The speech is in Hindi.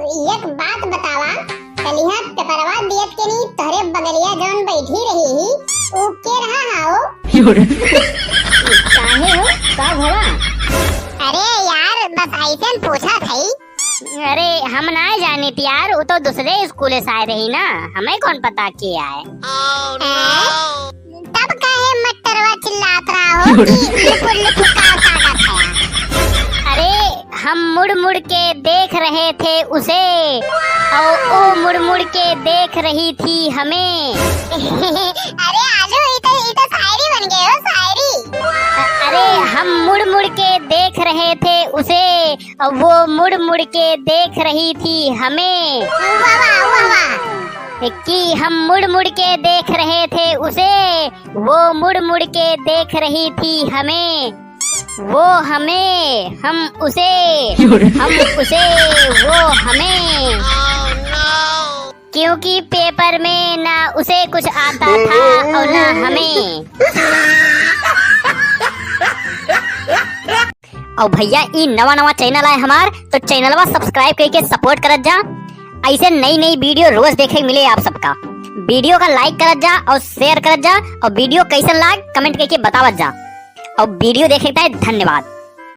एक बात बतावा, कलिहा पेपरवा दियत के नहीं तोहरे बगलिया जौन बैठी रही ही ऊ के रहा हो? काहे हो का भला? अरे यार बस ऐसे पूछा थई। अरे हम ना जानी थी यार, वो तो दूसरे स्कूल से आए रही ना, हमें कौन पता के आए। तब काहे मटरवा चिल्लात रहा हो कि लिपुर का अरे हम मुड़ मुड़ के देख रहे थे उसे और वो मुड़ मुड़ के देख रही थी हमें। अरे आजो इधर शायरी बन गए हो, शायरी। अरे हम मुड़ मुड़ के देख रहे थे उसे और वो मुड़ मुड़ के देख रही थी हमें। कि हम मुड़ मुड़ के देख रहे थे उसे, वो मुड़ मुड़ के देख रही थी हमें। वो हमें, हम उसे, हम उसे, वो हमें। क्योंकि पेपर में ना उसे कुछ आता था और ना हमें। और भैया ई नवा नवा चैनल है हमार, तो चैनलवा सब्सक्राइब करके सपोर्ट करत जा। ऐसे नई नई वीडियो रोज देखे मिले आप सबका। वीडियो का लाइक करत जा और शेयर करत जा, और वीडियो कैसे लाग कमेंट करके बतावत जा। और वीडियो देखे धन्यवाद।